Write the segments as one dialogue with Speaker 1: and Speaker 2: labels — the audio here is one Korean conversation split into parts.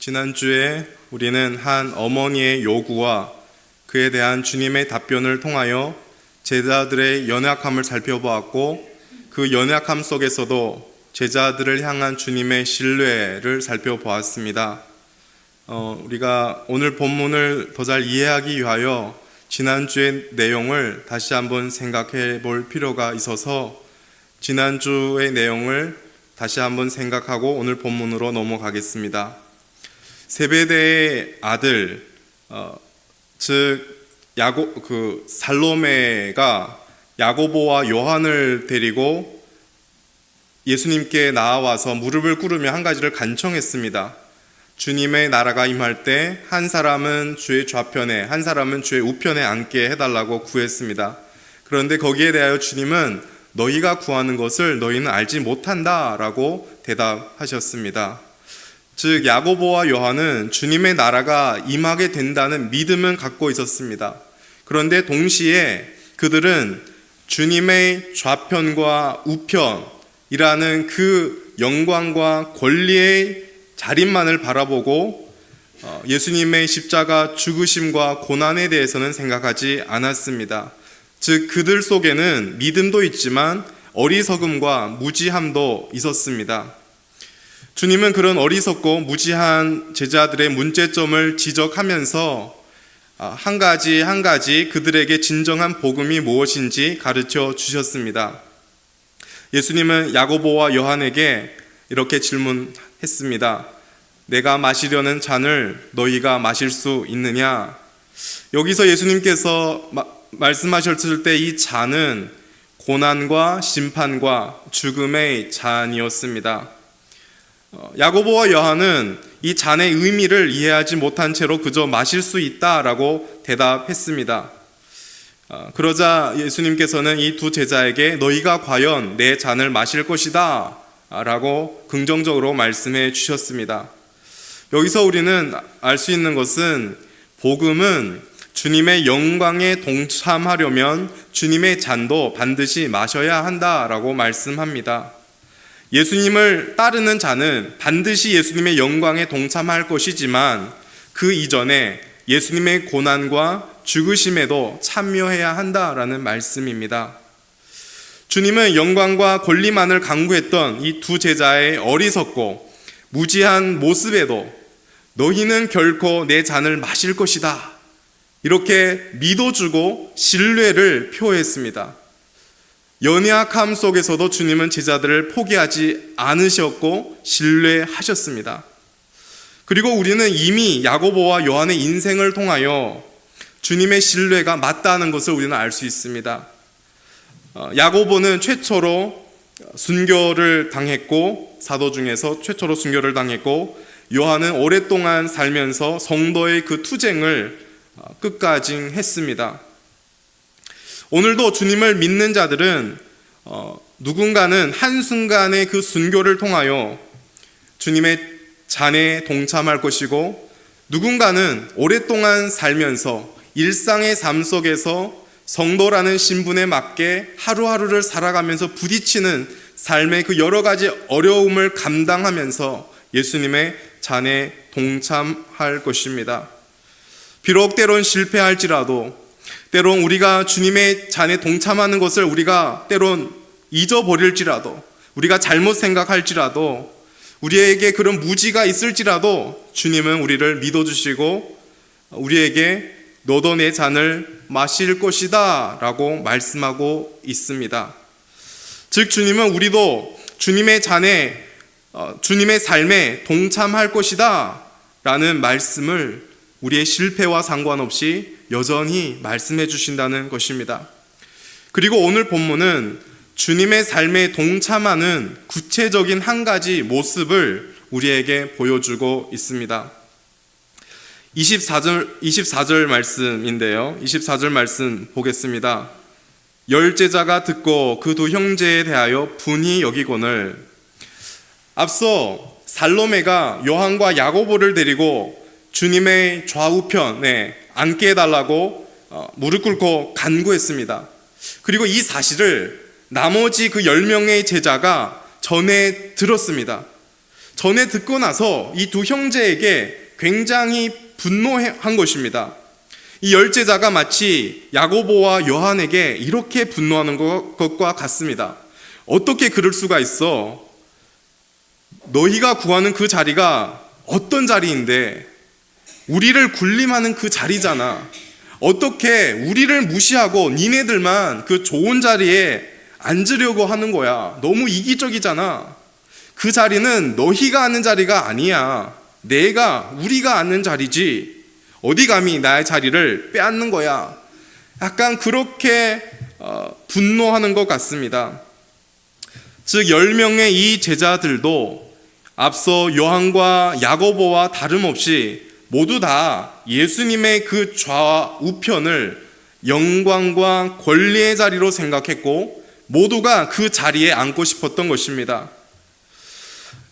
Speaker 1: 지난주에 우리는 한 어머니의 요구와 그에 대한 주님의 답변을 통하여 제자들의 연약함을 살펴보았고, 그 연약함 속에서도 제자들을 향한 주님의 신뢰를 살펴보았습니다. 우리가 오늘 본문을 더 잘 이해하기 위하여 지난주의 내용을 다시 한번 생각해 볼 필요가 있어서 지난주의 내용을 다시 한번 생각하고 오늘 본문으로 넘어가겠습니다. 세베대의 아들, 살로메가 야고보와 요한을 데리고 예수님께 나와서 무릎을 꿇으며 한 가지를 간청했습니다. 주님의 나라가 임할 때 한 사람은 주의 좌편에, 한 사람은 주의 우편에 앉게 해달라고 구했습니다. 그런데 거기에 대하여 주님은 너희가 구하는 것을 너희는 알지 못한다 라고 대답하셨습니다. 즉 야고보와 요한은 주님의 나라가 임하게 된다는 믿음은 갖고 있었습니다. 그런데 동시에 그들은 주님의 좌편과 우편이라는 그 영광과 권리의 자립만을 바라보고 예수님의 십자가 죽으심과 고난에 대해서는 생각하지 않았습니다. 즉 그들 속에는 믿음도 있지만 어리석음과 무지함도 있었습니다. 주님은 그런 어리석고 무지한 제자들의 문제점을 지적하면서 한 가지 그들에게 진정한 복음이 무엇인지 가르쳐 주셨습니다. 예수님은 야고보와 요한에게 이렇게 질문했습니다. 내가 마시려는 잔을 너희가 마실 수 있느냐? 여기서 예수님께서 말씀하셨을 때 이 잔은 고난과 심판과 죽음의 잔이었습니다. 야고보와 요한은 이 잔의 의미를 이해하지 못한 채로 그저 마실 수 있다라고 대답했습니다. 그러자 예수님께서는 이 두 제자에게 너희가 과연 내 잔을 마실 것이다 라고 긍정적으로 말씀해 주셨습니다. 여기서 우리는 알 수 있는 것은 복음은 주님의 영광에 동참하려면 주님의 잔도 반드시 마셔야 한다라고 말씀합니다. 예수님을 따르는 자는 반드시 예수님의 영광에 동참할 것이지만 그 이전에 예수님의 고난과 죽으심에도 참여해야 한다라는 말씀입니다. 주님은 영광과 권리만을 강구했던 이 두 제자의 어리석고 무지한 모습에도 너희는 결코 내 잔을 마실 것이다 이렇게 믿어주고 신뢰를 표했습니다. 연약함 속에서도 주님은 제자들을 포기하지 않으셨고 신뢰하셨습니다. 그리고 우리는 이미 야고보와 요한의 인생을 통하여 주님의 신뢰가 맞다는 것을 우리는 알 수 있습니다. 야고보는 최초로 순교를 당했고, 사도 중에서 최초로 순교를 당했고, 요한은 오랫동안 살면서 성도의 그 투쟁을 끝까지 했습니다. 오늘도 주님을 믿는 자들은 누군가는 한순간의 그 순교를 통하여 주님의 잔에 동참할 것이고, 누군가는 오랫동안 살면서 일상의 삶 속에서 성도라는 신분에 맞게 하루하루를 살아가면서 부딪히는 삶의 그 여러 가지 어려움을 감당하면서 예수님의 잔에 동참할 것입니다. 비록 때론 실패할지라도, 때론 우리가 주님의 잔에 동참하는 것을 우리가 때론 잊어버릴지라도, 우리가 잘못 생각할지라도, 우리에게 그런 무지가 있을지라도 주님은 우리를 믿어주시고 우리에게 너도 내 잔을 마실 것이다 라고 말씀하고 있습니다. 즉 주님은 우리도 주님의 잔에, 주님의 삶에 동참할 것이다 라는 말씀을 우리의 실패와 상관없이 여전히 말씀해 주신다는 것입니다. 그리고 오늘 본문은 주님의 삶에 동참하는 구체적인 한 가지 모습을 우리에게 보여주고 있습니다. 24절 말씀인데요. 24절 말씀 보겠습니다. 열 제자가 듣고 그 두 형제에 대하여 분이 여기거늘. 앞서 살로메가 요한과 야고보를 데리고 주님의 좌우편에 앉게 해달라고 무릎 꿇고 간구했습니다. 그리고 이 사실을 나머지 그 10명의 제자가 전해 들었습니다. 전에 듣고 나서 이 두 형제에게 굉장히 분노한 것입니다. 이 열 제자가 마치 야고보와 요한에게 이렇게 분노하는 것과 같습니다. 어떻게 그럴 수가 있어? 너희가 구하는 그 자리가 어떤 자리인데 우리를 군림하는 그 자리잖아. 어떻게 우리를 무시하고 니네들만 그 좋은 자리에 앉으려고 하는 거야. 너무 이기적이잖아. 그 자리는 너희가 앉는 자리가 아니야. 우리가 앉는 자리지. 어디 감히 나의 자리를 빼앗는 거야. 약간 그렇게 분노하는 것 같습니다. 즉 10명의 이 제자들도 앞서 요한과 야고보와 다름없이 모두 다 예수님의 그 좌 우편을 영광과 권리의 자리로 생각했고 모두가 그 자리에 앉고 싶었던 것입니다.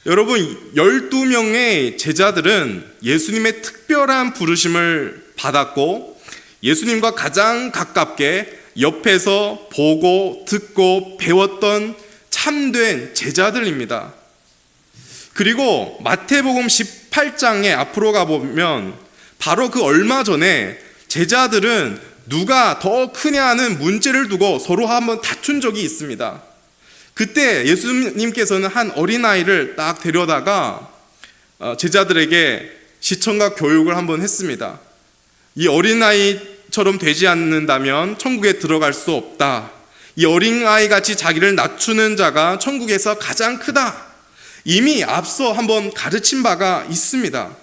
Speaker 1: 여러분, 12명의 제자들은 예수님의 특별한 부르심을 받았고 예수님과 가장 가깝게 옆에서 보고 듣고 배웠던 참된 제자들입니다. 그리고 마태복음 18장에 앞으로 가보면 바로 그 얼마 전에 제자들은 누가 더 크냐 하는 문제를 두고 서로 한번 다툰 적이 있습니다. 그때 예수님께서는 한 어린아이를 딱 데려다가 제자들에게 시청각 교육을 한번 했습니다. 이 어린아이처럼 되지 않는다면 천국에 들어갈 수 없다. 이 어린아이 같이 자기를 낮추는 자가 천국에서 가장 크다. 이미 앞서 한번 가르친 바가 있습니다.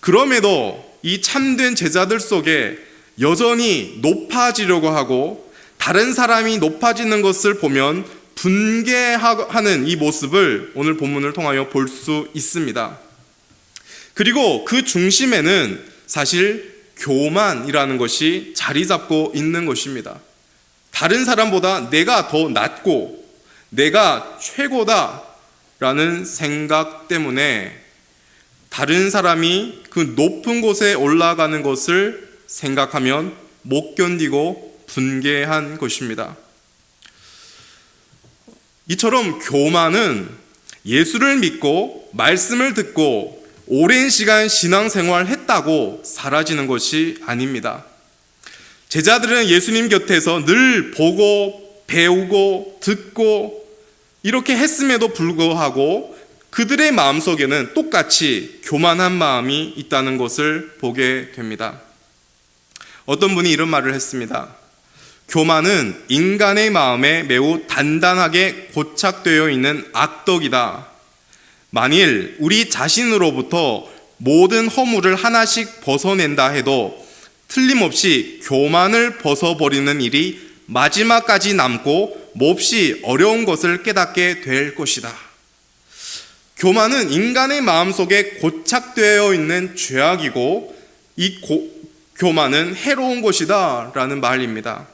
Speaker 1: 그럼에도 이 참된 제자들 속에 여전히 높아지려고 하고 다른 사람이 높아지는 것을 보면 분개하는 이 모습을 오늘 본문을 통하여 볼 수 있습니다. 그리고 그 중심에는 사실 교만이라는 것이 자리 잡고 있는 것입니다. 다른 사람보다 내가 더 낫고 내가 최고다 라는 생각 때문에 다른 사람이 그 높은 곳에 올라가는 것을 생각하면 못 견디고 분개한 것입니다. 이처럼 교만은 예수를 믿고 말씀을 듣고 오랜 시간 신앙생활 했다고 사라지는 것이 아닙니다. 제자들은 예수님 곁에서 늘 보고 배우고 듣고 이렇게 했음에도 불구하고 그들의 마음속에는 똑같이 교만한 마음이 있다는 것을 보게 됩니다. 어떤 분이 이런 말을 했습니다. 교만은 인간의 마음에 매우 단단하게 고착되어 있는 악덕이다. 만일 우리 자신으로부터 모든 허물을 하나씩 벗어낸다 해도 틀림없이 교만을 벗어버리는 일이 마지막까지 남고 몹시 어려운 것을 깨닫게 될 것이다. 교만은 인간의 마음속에 고착되어 있는 죄악이고 이 교만은 해로운 것이다 라는 말입니다.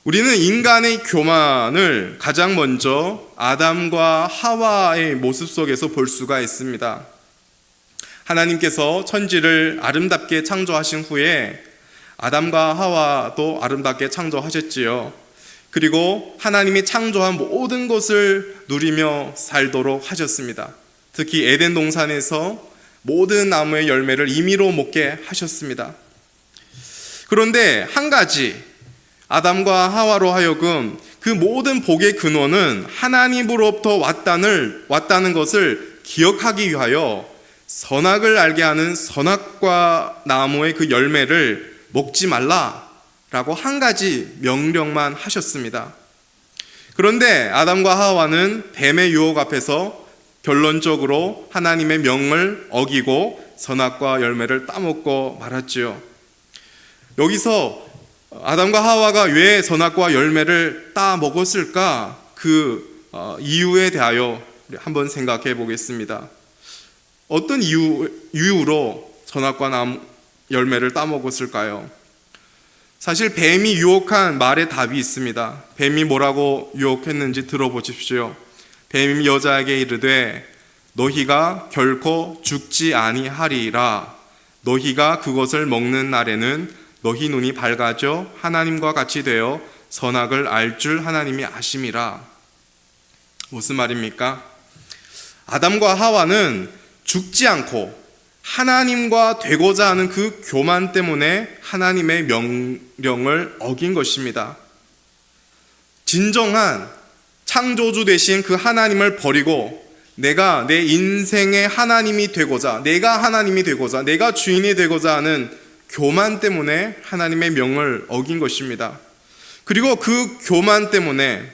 Speaker 1: 우리는 인간의 교만을 가장 먼저 아담과 하와의 모습 속에서 볼 수가 있습니다. 하나님께서 천지를 아름답게 창조하신 후에 아담과 하와도 아름답게 창조하셨지요. 그리고 하나님이 창조한 모든 것을 누리며 살도록 하셨습니다. 특히 에덴 동산에서 모든 나무의 열매를 임의로 먹게 하셨습니다. 그런데 한 가지, 아담과 하와로 하여금 그 모든 복의 근원은 하나님으로부터 왔다는 것을 기억하기 위하여 선악을 알게 하는 선악과 나무의 그 열매를 먹지 말라라고 한 가지 명령만 하셨습니다. 그런데 아담과 하와는 뱀의 유혹 앞에서 결론적으로 하나님의 명을 어기고 선악과 열매를 따먹고 말았지요. 여기서 아담과 하와가 왜 선악과 열매를 따먹었을까? 그 이유에 대하여 한번 생각해 보겠습니다. 어떤 이유로 선악과 열매를 따먹었을까요? 사실 뱀이 유혹한 말에 답이 있습니다. 뱀이 뭐라고 유혹했는지 들어보십시오. 뱀이 여자에게 이르되 너희가 결코 죽지 아니하리라. 너희가 그것을 먹는 날에는 너희 눈이 밝아져 하나님과 같이 되어 선악을 알 줄 하나님이 아심이라. 무슨 말입니까? 아담과 하와는 죽지 않고 하나님과 되고자 하는 그 교만 때문에 하나님의 명령을 어긴 것입니다. 진정한 창조주 되신 그 하나님을 버리고 내가 내 인생의 하나님이 되고자, 내가 주인이 되고자 하는 교만 때문에 하나님의 명을 어긴 것입니다. 그리고 그 교만 때문에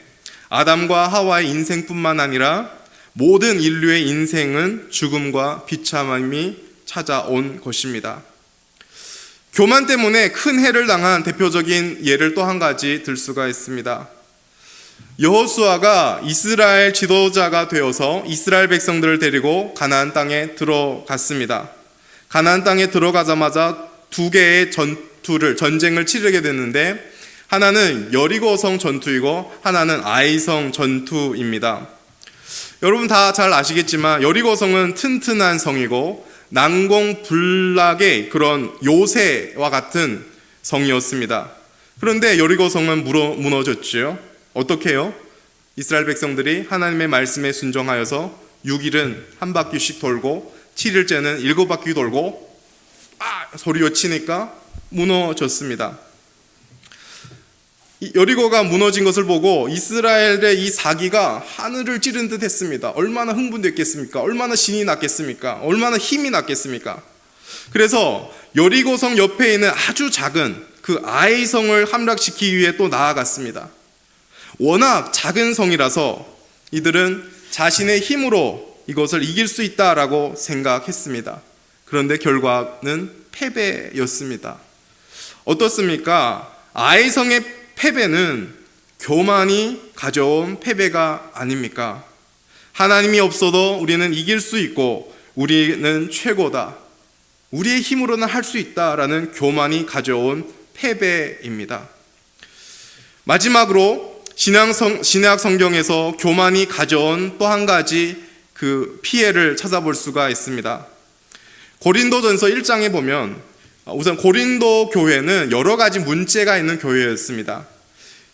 Speaker 1: 아담과 하와의 인생뿐만 아니라 모든 인류의 인생은 죽음과 비참함이 찾아온 것입니다. 교만 때문에 큰 해를 당한 대표적인 예를 또 한 가지 들 수가 있습니다. 여호수아가 이스라엘 지도자가 되어서 이스라엘 백성들을 데리고 가나안 땅에 들어갔습니다. 가나안 땅에 들어가자마자 두 개의 전쟁을 치르게 됐는데 하나는 여리고성 전투이고 하나는 아이성 전투입니다. 여러분 다 잘 아시겠지만 여리고성은 튼튼한 성이고 난공불락의 그런 요새와 같은 성이었습니다. 그런데 여리고성은 무너졌지요. 어떻게 해요? 이스라엘 백성들이 하나님의 말씀에 순종하여서 6일은 한 바퀴씩 돌고 7일째는 7바퀴 돌고 소리가 치니까 무너졌습니다. 여리고가 무너진 것을 보고 이스라엘의 이 사기가 하늘을 찌른 듯 했습니다. 얼마나 흥분됐겠습니까? 얼마나 신이 났겠습니까? 얼마나 힘이 났겠습니까? 그래서 여리고성 옆에 있는 아주 작은 그 아이성을 함락시키기 위해 또 나아갔습니다. 워낙 작은 성이라서 이들은 자신의 힘으로 이것을 이길 수 있다라고 생각했습니다. 그런데 결과는 패배였습니다. 어떻습니까? 아이성의 패배는 교만이 가져온 패배가 아닙니까? 하나님이 없어도 우리는 이길 수 있고 우리는 최고다. 우리의 힘으로는 할 수 있다라는 교만이 가져온 패배입니다. 마지막으로 신약 성경에서 교만이 가져온 또 한 가지 그 피해를 찾아볼 수가 있습니다. 고린도전서 1장에 보면 우선 고린도 교회는 여러 가지 문제가 있는 교회였습니다.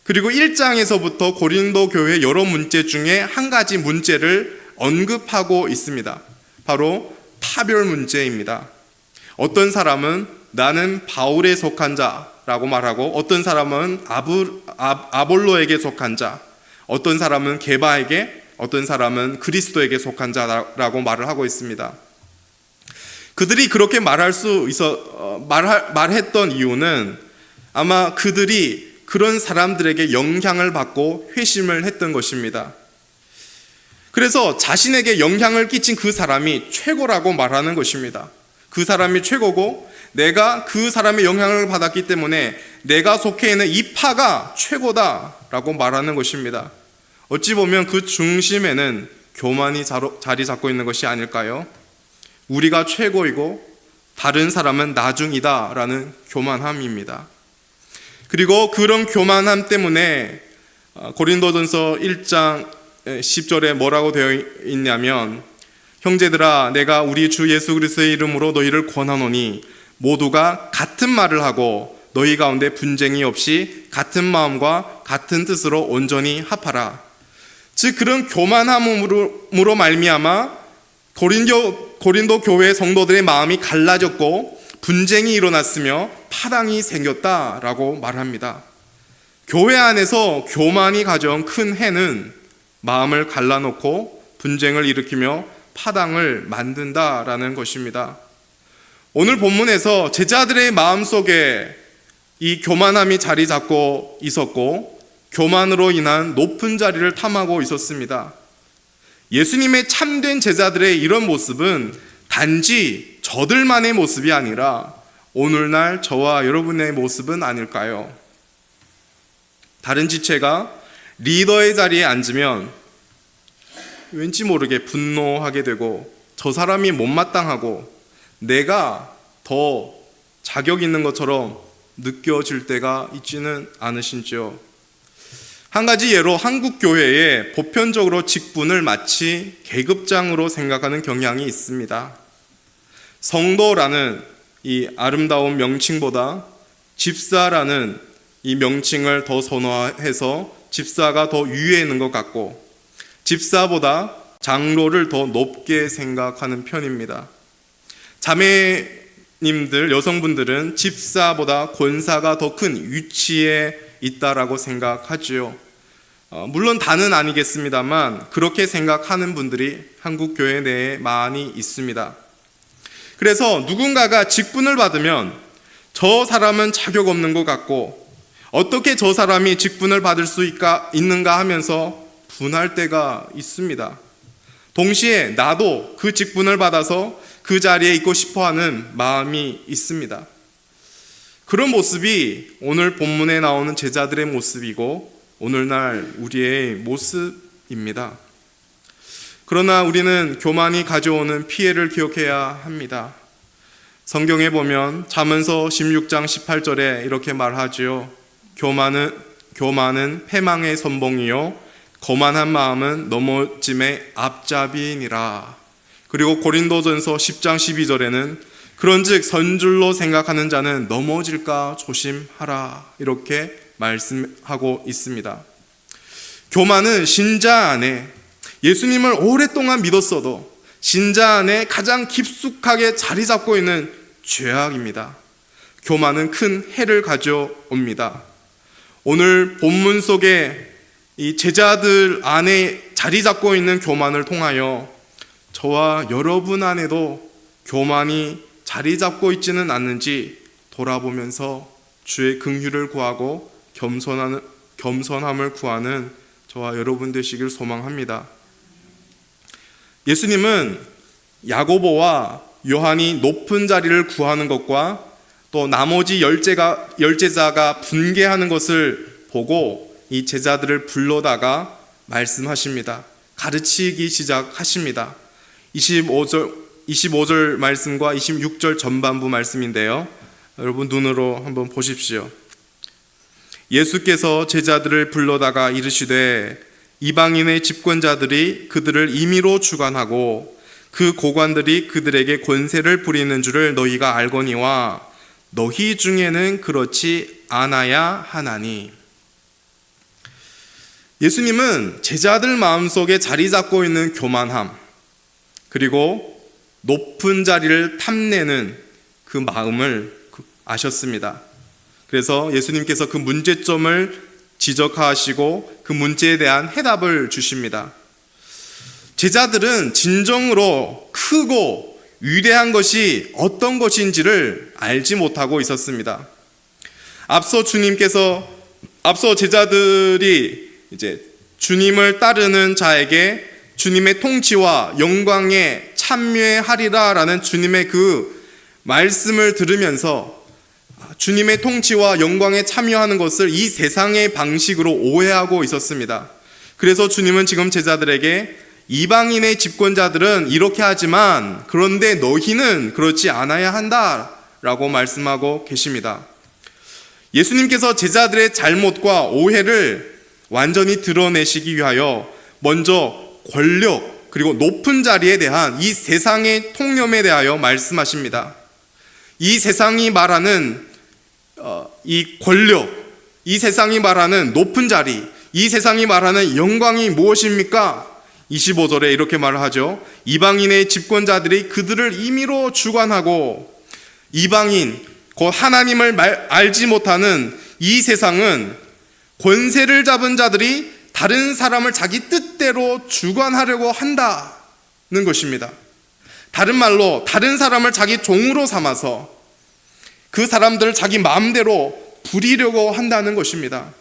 Speaker 1: 그리고 1장에서부터 고린도 교회 여러 문제 중에 한 가지 문제를 언급하고 있습니다. 바로 파별 문제입니다. 어떤 사람은 나는 바울에 속한 자라고 말하고 어떤 사람은 아볼로에게 속한 자, 어떤 사람은 게바에게, 어떤 사람은 그리스도에게 속한 자라고 말을 하고 있습니다. 그들이 그렇게 말했던 이유는 아마 그들이 그런 사람들에게 영향을 받고 회심을 했던 것입니다. 그래서 자신에게 영향을 끼친 그 사람이 최고라고 말하는 것입니다. 그 사람이 최고고 내가 그 사람의 영향을 받았기 때문에 내가 속해 있는 이 파가 최고다라고 말하는 것입니다. 어찌 보면 그 중심에는 교만이 자리 잡고 있는 것이 아닐까요? 우리가 최고이고 다른 사람은 나중이다라는 교만함입니다. 그리고 그런 교만함 때문에 고린도전서 1장 10절에 뭐라고 되어 있냐면 형제들아 내가 우리 주 예수 그리스도의 이름으로 너희를 권하노니 모두가 같은 말을 하고 너희 가운데 분쟁이 없이 같은 마음과 같은 뜻으로 온전히 합하라. 즉 그런 교만함으로 말미암아 고린도 교회 성도들의 마음이 갈라졌고 분쟁이 일어났으며 파당이 생겼다라고 말합니다. 교회 안에서 교만이 가져온 큰 해는 마음을 갈라놓고 분쟁을 일으키며 파당을 만든다라는 것입니다. 오늘 본문에서 제자들의 마음속에 이 교만함이 자리 잡고 있었고 교만으로 인한 높은 자리를 탐하고 있었습니다. 예수님의 참된 제자들의 이런 모습은 단지 저들만의 모습이 아니라 오늘날 저와 여러분의 모습은 아닐까요? 다른 지체가 리더의 자리에 앉으면 왠지 모르게 분노하게 되고 저 사람이 못마땅하고 내가 더 자격 있는 것처럼 느껴질 때가 있지는 않으신지요? 한 가지 예로 한국 교회에 보편적으로 직분을 마치 계급장으로 생각하는 경향이 있습니다. 성도라는 이 아름다운 명칭보다 집사라는 이 명칭을 더 선호해서 집사가 더 위에 있는 것 같고 집사보다 장로를 더 높게 생각하는 편입니다. 자매님들, 여성분들은 집사보다 권사가 더 큰 위치에 있다라고 생각하지요. 물론 다는 아니겠습니다만 그렇게 생각하는 분들이 한국 교회 내에 많이 있습니다. 그래서 누군가가 직분을 받으면 저 사람은 자격 없는 것 같고 어떻게 저 사람이 직분을 받을 수 있는가 하면서 분할 때가 있습니다. 동시에 나도 그 직분을 받아서 그 자리에 있고 싶어하는 마음이 있습니다. 그런 모습이 오늘 본문에 나오는 제자들의 모습이고 오늘날 우리의 모습입니다. 그러나 우리는 교만이 가져오는 피해를 기억해야 합니다. 성경에 보면 잠언서 16장 18절에 이렇게 말하지요. 교만은 패망의 선봉이요 거만한 마음은 넘어짐의 앞잡이니라. 그리고 고린도전서 10장 12절에는 그런즉 선줄로 생각하는 자는 넘어질까 조심하라 이렇게 말씀하고 있습니다. 교만은 신자 안에 예수님을 오랫동안 믿었어도 신자 안에 가장 깊숙하게 자리 잡고 있는 죄악입니다. 교만은 큰 해를 가져옵니다. 오늘 본문 속에 이 제자들 안에 자리 잡고 있는 교만을 통하여 저와 여러분 안에도 교만이 자리 잡고 있지는 않는지 돌아보면서 주의 긍휼을 구하고 겸손함을 구하는 저와 여러분 되시길 소망합니다. 예수님은 야고보와 요한이 높은 자리를 구하는 것과 또 나머지 열제자가 분개하는 것을 보고 이 제자들을 불러다가 말씀하십니다. 가르치기 시작하십니다. 25절 말씀과 26절 전반부 말씀인데요. 여러분 눈으로 한번 보십시오. 예수께서 제자들을 불러다가 이르시되 이방인의 집권자들이 그들을 임의로 주관하고 그 고관들이 그들에게 권세를 부리는 줄을 너희가 알거니와 너희 중에는 그렇지 않아야 하나니. 예수님은 제자들 마음속에 자리 잡고 있는 교만함 그리고 높은 자리를 탐내는 그 마음을 아셨습니다. 그래서 예수님께서 그 문제점을 지적하시고 그 문제에 대한 해답을 주십니다. 제자들은 진정으로 크고 위대한 것이 어떤 것인지를 알지 못하고 있었습니다. 앞서 제자들이 이제 주님을 따르는 자에게 주님의 통치와 영광에 참여하리라라는 주님의 그 말씀을 들으면서 주님의 통치와 영광에 참여하는 것을 이 세상의 방식으로 오해하고 있었습니다. 그래서 주님은 지금 제자들에게 이방인의 집권자들은 이렇게 하지만 그런데 너희는 그렇지 않아야 한다라고 말씀하고 계십니다. 예수님께서 제자들의 잘못과 오해를 완전히 드러내시기 위하여 먼저 권력 그리고 높은 자리에 대한 이 세상의 통념에 대하여 말씀하십니다. 이 세상이 말하는 이 권력, 이 세상이 말하는 높은 자리, 이 세상이 말하는 영광이 무엇입니까? 25절에 이렇게 말을 하죠. 이방인의 집권자들이 그들을 임의로 주관하고 이방인, 곧 하나님을 알지 못하는 이 세상은 권세를 잡은 자들이 다른 사람을 자기 뜻대로 주관하려고 한다는 것입니다. 다른 말로 다른 사람을 자기 종으로 삼아서 그 사람들을 자기 마음대로 부리려고 한다는 것입니다.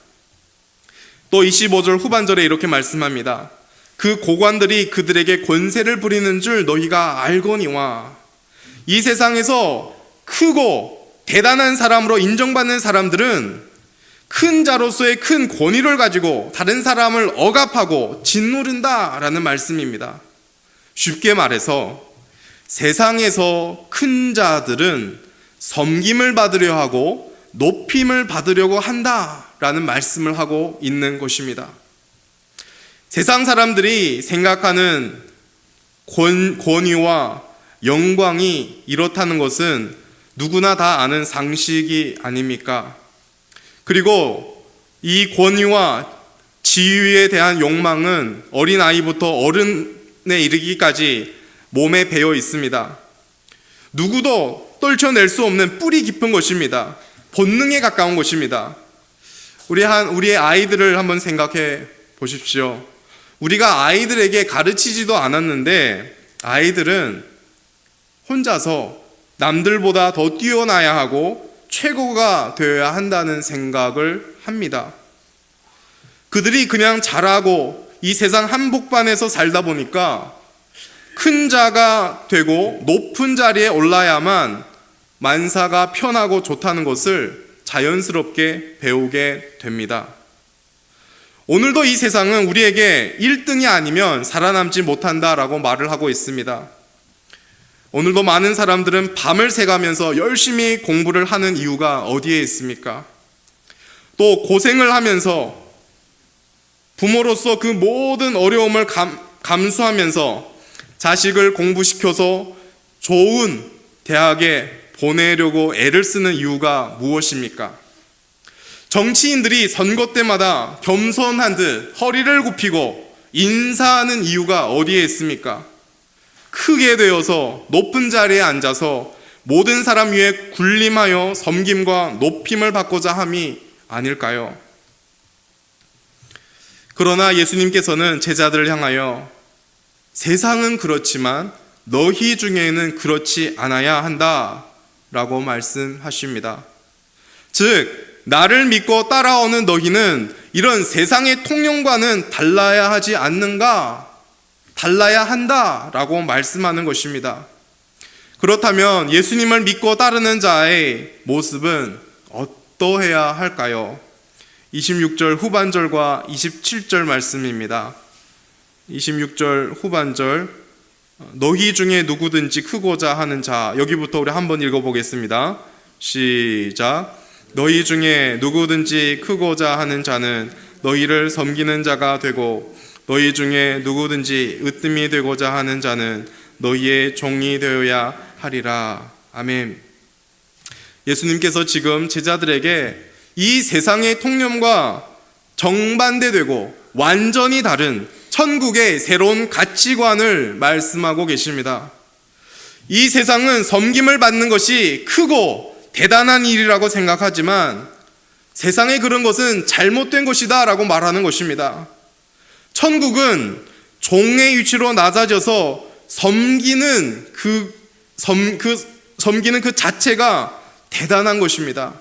Speaker 1: 또 25절 후반절에 이렇게 말씀합니다. 그 고관들이 그들에게 권세를 부리는 줄 너희가 알거니와. 이 세상에서 크고 대단한 사람으로 인정받는 사람들은 큰 자로서의 큰 권위를 가지고 다른 사람을 억압하고 짓누른다라는 말씀입니다. 쉽게 말해서 세상에서 큰 자들은 섬김을 받으려 하고 높임을 받으려고 한다라는 말씀을 하고 있는 것입니다. 세상 사람들이 생각하는 권위와 영광이 이렇다는 것은 누구나 다 아는 상식이 아닙니까? 그리고 이 권위와 지위에 대한 욕망은 어린아이부터 어른에 이르기까지 몸에 배어 있습니다. 누구도 떨쳐낼 수 없는 뿌리 깊은 것입니다. 본능에 가까운 것입니다. 우리의 아이들을 한번 생각해 보십시오. 우리가 아이들에게 가르치지도 않았는데 아이들은 혼자서 남들보다 더 뛰어나야 하고 최고가 되어야 한다는 생각을 합니다. 그들이 그냥 잘하고 이 세상 한복판에서 살다 보니까 큰 자가 되고 높은 자리에 올라야만 만사가 편하고 좋다는 것을 자연스럽게 배우게 됩니다. 오늘도 이 세상은 우리에게 1등이 아니면 살아남지 못한다라고 말을 하고 있습니다. 오늘도 많은 사람들은 밤을 새가면서 열심히 공부를 하는 이유가 어디에 있습니까? 또 고생을 하면서 부모로서 그 모든 어려움을 감수하면서 자식을 공부시켜서 좋은 대학에 보내려고 애를 쓰는 이유가 무엇입니까? 정치인들이 선거 때마다 겸손한 듯 허리를 굽히고 인사하는 이유가 어디에 있습니까? 크게 되어서 높은 자리에 앉아서 모든 사람 위에 군림하여 섬김과 높임을 받고자 함이 아닐까요? 그러나 예수님께서는 제자들을 향하여 세상은 그렇지만 너희 중에는 그렇지 않아야 한다 라고 말씀하십니다. 즉 나를 믿고 따라오는 너희는 이런 세상의 통념과는 달라야 하지 않는가? 달라야 한다 라고 말씀하는 것입니다. 그렇다면 예수님을 믿고 따르는 자의 모습은 어떠해야 할까요? 26절 후반절과 27절 말씀입니다. 26절 후반절, 너희 중에 누구든지 크고자 하는 자, 여기부터 우리 한번 읽어보겠습니다. 시작. 너희 중에 누구든지 크고자 하는 자는 너희를 섬기는 자가 되고 너희 중에 누구든지 으뜸이 되고자 하는 자는 너희의 종이 되어야 하리라. 아멘. 예수님께서 지금 제자들에게 이 세상의 통념과 정반대되고 완전히 다른 천국의 새로운 가치관을 말씀하고 계십니다. 이 세상은 섬김을 받는 것이 크고 대단한 일이라고 생각하지만 세상에 그런 것은 잘못된 것이다 라고 말하는 것입니다. 천국은 종의 위치로 낮아져서 섬기는 그 자체가 대단한 것입니다.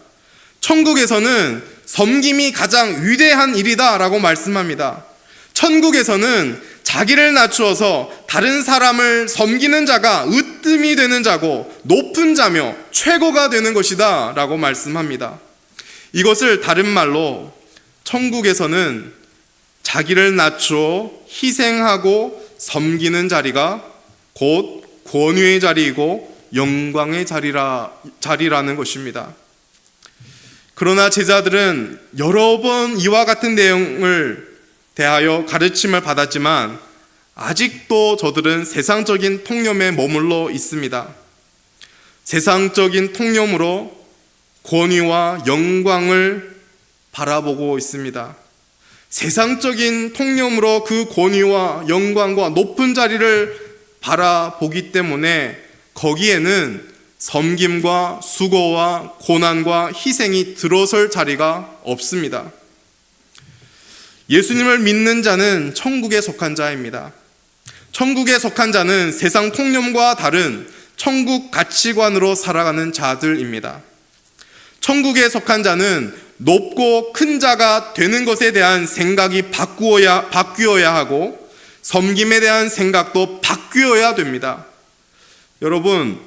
Speaker 1: 천국에서는 섬김이 가장 위대한 일이다 라고 말씀합니다. 천국에서는 자기를 낮추어서 다른 사람을 섬기는 자가 으뜸이 되는 자고 높은 자며 최고가 되는 것이다 라고 말씀합니다. 이것을 다른 말로 천국에서는 자기를 낮추어 희생하고 섬기는 자리가 곧 권위의 자리이고 영광의 자리라는 것입니다. 그러나 제자들은 여러 번 이와 같은 내용을 대하여 가르침을 받았지만 아직도 저들은 세상적인 통념에 머물러 있습니다. 세상적인 통념으로 권위와 영광을 바라보고 있습니다. 세상적인 통념으로 그 권위와 영광과 높은 자리를 바라보기 때문에 거기에는 섬김과 수고와 고난과 희생이 들어설 자리가 없습니다. 예수님을 믿는 자는 천국에 속한 자입니다. 천국에 속한 자는 세상 통념과 다른 천국 가치관으로 살아가는 자들입니다. 천국에 속한 자는 높고 큰 자가 되는 것에 대한 생각이 바뀌어야 하고 섬김에 대한 생각도 바뀌어야 됩니다. 여러분,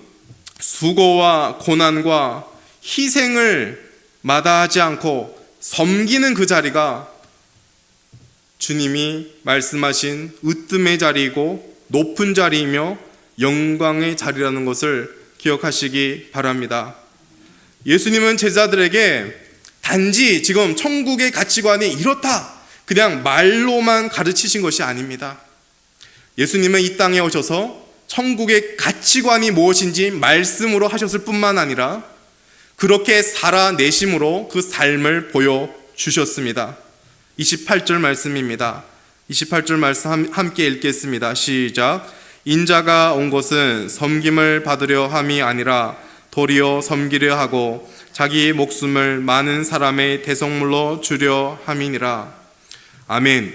Speaker 1: 수고와 고난과 희생을 마다하지 않고 섬기는 그 자리가 주님이 말씀하신 으뜸의 자리이고 높은 자리이며 영광의 자리라는 것을 기억하시기 바랍니다. 예수님은 제자들에게 단지 지금 천국의 가치관이 이렇다 그냥 말로만 가르치신 것이 아닙니다. 예수님은 이 땅에 오셔서 천국의 가치관이 무엇인지 말씀으로 하셨을 뿐만 아니라 그렇게 살아내심으로 그 삶을 보여주셨습니다. 28절 말씀입니다. 28절 말씀 함께 읽겠습니다. 시작. 인자가 온 것은 섬김을 받으려 함이 아니라 도리어 섬기려 하고 자기 목숨을 많은 사람의 대속물로 주려 함이니라. 아멘.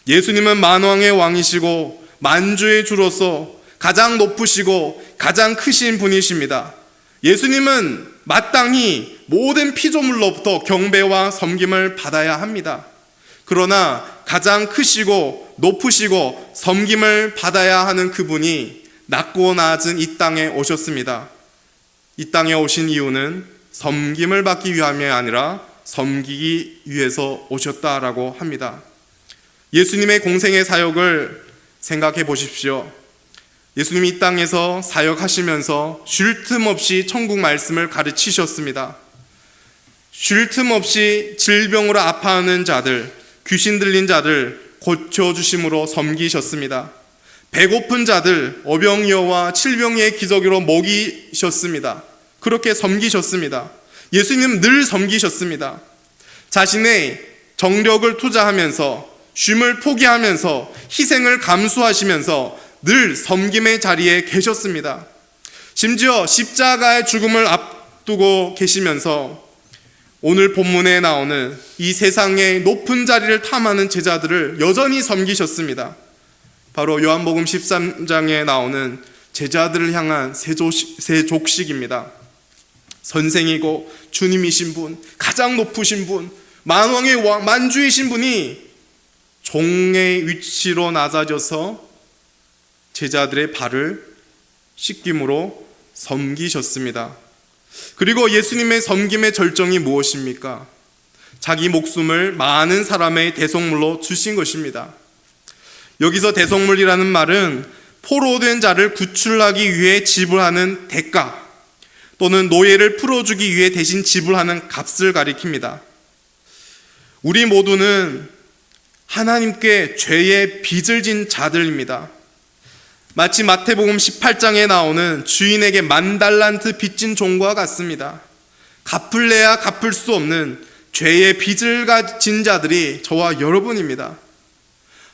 Speaker 1: 예수님은 만왕의 왕이시고 만주의 주로서 가장 높으시고 가장 크신 분이십니다. 예수님은 마땅히 모든 피조물로부터 경배와 섬김을 받아야 합니다. 그러나 가장 크시고 높으시고 섬김을 받아야 하는 그분이 낮고 낮은 이 땅에 오셨습니다. 이 땅에 오신 이유는 섬김을 받기 위함이 아니라 섬기기 위해서 오셨다라고 합니다. 예수님의 공생의 사역을 생각해 보십시오. 예수님이 이 땅에서 사역하시면서 쉴 틈 없이 천국 말씀을 가르치셨습니다. 쉴 틈 없이 질병으로 아파하는 자들, 귀신 들린 자들 고쳐주심으로 섬기셨습니다. 배고픈 자들 어병이어와 칠병이의 기저귀로 먹이셨습니다. 그렇게 섬기셨습니다. 예수님 늘 섬기셨습니다. 자신의 정력을 투자하면서 쉼을 포기하면서 희생을 감수하시면서 늘 섬김의 자리에 계셨습니다. 심지어 십자가의 죽음을 앞두고 계시면서 오늘 본문에 나오는 이 세상의 높은 자리를 탐하는 제자들을 여전히 섬기셨습니다. 바로 요한복음 13장에 나오는 제자들을 향한 세족식입니다. 선생이고 주님이신 분, 가장 높으신 분, 만왕의 왕, 만주이신 분이 종의 위치로 낮아져서 제자들의 발을 씻김으로 섬기셨습니다. 그리고 예수님의 섬김의 절정이 무엇입니까? 자기 목숨을 많은 사람의 대속물로 주신 것입니다. 여기서 대속물이라는 말은 포로된 자를 구출하기 위해 지불하는 대가 또는 노예를 풀어주기 위해 대신 지불하는 값을 가리킵니다. 우리 모두는 하나님께 죄의 빚을 진 자들입니다. 마치 마태복음 18장에 나오는 주인에게 10,000달란트 빚진 종과 같습니다. 갚을래야 갚을 수 없는 죄의 빚을 가진 자들이 저와 여러분입니다.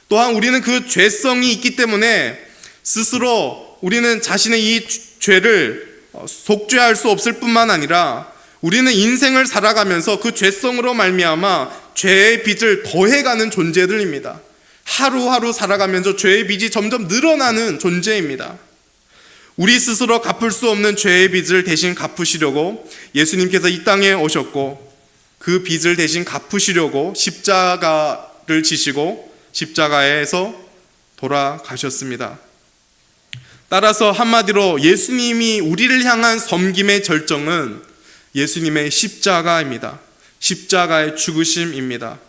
Speaker 1: 또한 우리는 그 죄성이 있기 때문에 스스로 우리는 자신의 이 죄를 속죄할 수 없을 뿐만 아니라 우리는 인생을 살아가면서 그 죄성으로 말미암아 죄의 빚을 더해가는 존재들입니다. 하루하루 살아가면서 죄의 빚이 점점 늘어나는 존재입니다. 우리 스스로 갚을 수 없는 죄의 빚을 대신 갚으시려고 예수님께서 이 땅에 오셨고 그 빚을 대신 갚으시려고 십자가를 지시고 십자가에서 돌아가셨습니다. 따라서 한마디로 예수님이 우리를 향한 섬김의 절정은 예수님의 십자가입니다. 십자가의 죽으심입니다.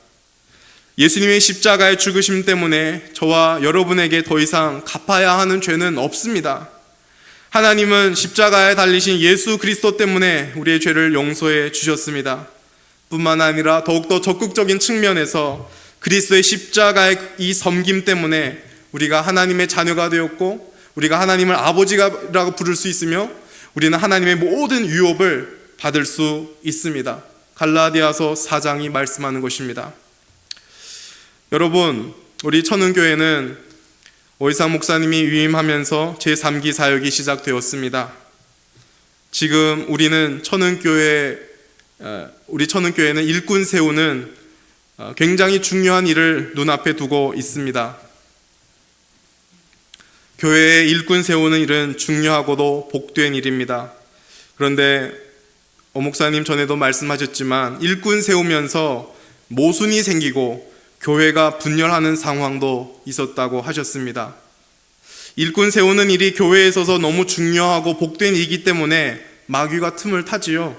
Speaker 1: 예수님의 십자가의 죽으심 때문에 저와 여러분에게 더 이상 갚아야 하는 죄는 없습니다. 하나님은 십자가에 달리신 예수 그리스도 때문에 우리의 죄를 용서해 주셨습니다. 뿐만 아니라 더욱더 적극적인 측면에서 그리스도의 십자가의 이 섬김 때문에 우리가 하나님의 자녀가 되었고 우리가 하나님을 아버지라고 부를 수 있으며 우리는 하나님의 모든 유업을 받을 수 있습니다. 갈라디아서 4장이 말씀하는 것입니다. 여러분, 우리 천은교회는 오이상 목사님이 위임하면서 제3기 사역이 시작되었습니다. 지금 우리 천은교회는 일꾼 세우는 굉장히 중요한 일을 눈앞에 두고 있습니다. 교회의 일꾼 세우는 일은 중요하고도 복된 일입니다. 그런데 목사님 전에도 말씀하셨지만 일꾼 세우면서 모순이 생기고 교회가 분열하는 상황도 있었다고 하셨습니다. 일꾼 세우는 일이 교회에 있어서 너무 중요하고 복된 일이기 때문에 마귀가 틈을 타지요.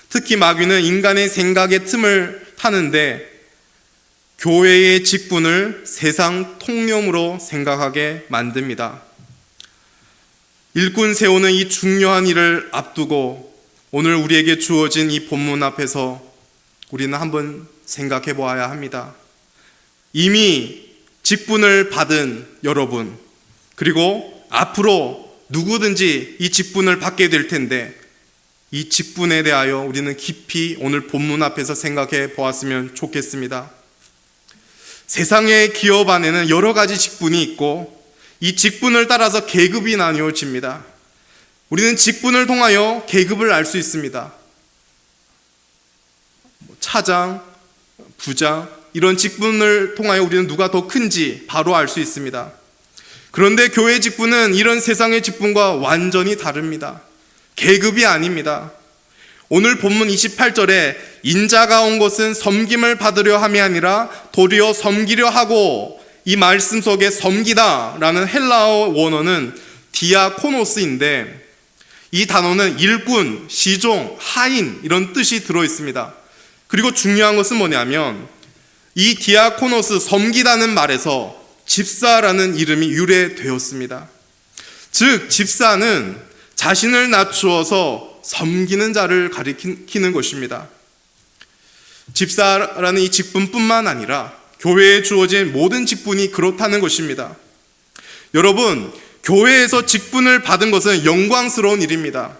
Speaker 1: 특히 마귀는 인간의 생각의 틈을 타는데 교회의 직분을 세상 통념으로 생각하게 만듭니다. 일꾼 세우는 이 중요한 일을 앞두고 오늘 우리에게 주어진 이 본문 앞에서 우리는 한번 생각해 보아야 합니다. 이미 직분을 받은 여러분, 그리고 앞으로 누구든지 이 직분을 받게 될 텐데 이 직분에 대하여 우리는 깊이 오늘 본문 앞에서 생각해 보았으면 좋겠습니다. 세상의 기업 안에는 여러 가지 직분이 있고 이 직분을 따라서 계급이 나뉘어집니다. 우리는 직분을 통하여 계급을 알 수 있습니다. 차장, 부장 이런 직분을 통하여 우리는 누가 더 큰지 바로 알 수 있습니다. 그런데 교회 직분은 이런 세상의 직분과 완전히 다릅니다. 계급이 아닙니다. 오늘 본문 28절에 인자가 온 것은 섬김을 받으려 함이 아니라 도리어 섬기려 하고, 이 말씀 속에 섬기다 라는 헬라어 원어는 디아코노스인데 이 단어는 일꾼, 시종, 하인 이런 뜻이 들어있습니다. 그리고 중요한 것은 뭐냐면 이 디아코노스, 섬기다는 말에서 집사라는 이름이 유래되었습니다. 즉 집사는 자신을 낮추어서 섬기는 자를 가리키는 것입니다. 집사라는 이 직분뿐만 아니라 교회에 주어진 모든 직분이 그렇다는 것입니다. 여러분, 교회에서 직분을 받은 것은 영광스러운 일입니다.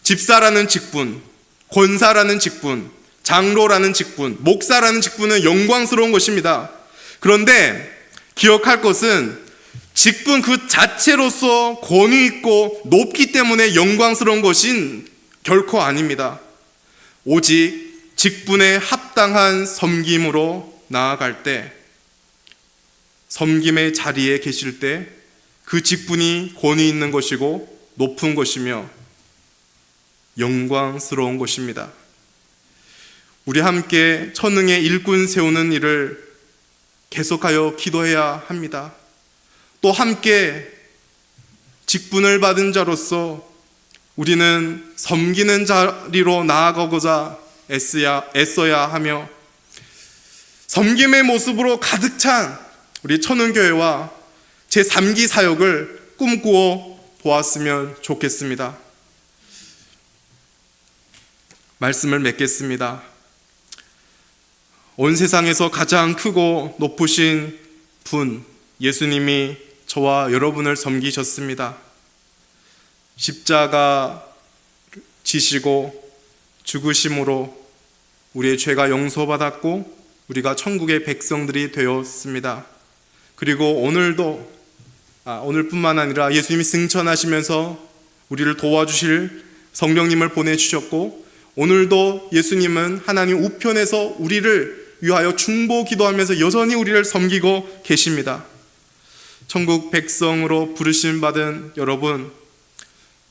Speaker 1: 집사라는 직분, 권사라는 직분, 장로라는 직분, 목사라는 직분은 영광스러운 것입니다. 그런데 기억할 것은 직분 그 자체로서 권위 있고 높기 때문에 영광스러운 것인 결코 아닙니다. 오직 직분에 합당한 섬김으로 나아갈 때, 섬김의 자리에 계실 때 그 직분이 권위 있는 것이고 높은 것이며 영광스러운 것입니다. 우리 함께 천흥의 일꾼 세우는 일을 계속하여 기도해야 합니다. 또 함께 직분을 받은 자로서 우리는 섬기는 자리로 나아가고자 애써야 하며 섬김의 모습으로 가득 찬 우리 천흥교회와 제3기 사역을 꿈꾸어 보았으면 좋겠습니다. 말씀을 맺겠습니다. 온 세상에서 가장 크고 높으신 분 예수님이 저와 여러분을 섬기셨습니다. 십자가 지시고 죽으심으로 우리의 죄가 용서받았고 우리가 천국의 백성들이 되었습니다. 그리고 오늘뿐만 아니라 예수님이 승천하시면서 우리를 도와주실 성령님을 보내주셨고 오늘도 예수님은 하나님 우편에서 우리를 위하여 중보 기도하면서 여전히 우리를 섬기고 계십니다. 천국 백성으로 부르심 받은 여러분,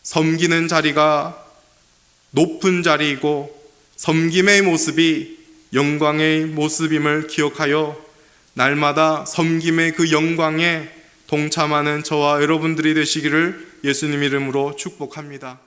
Speaker 1: 섬기는 자리가 높은 자리이고 섬김의 모습이 영광의 모습임을 기억하여 날마다 섬김의 그 영광에 동참하는 저와 여러분들이 되시기를 예수님 이름으로 축복합니다.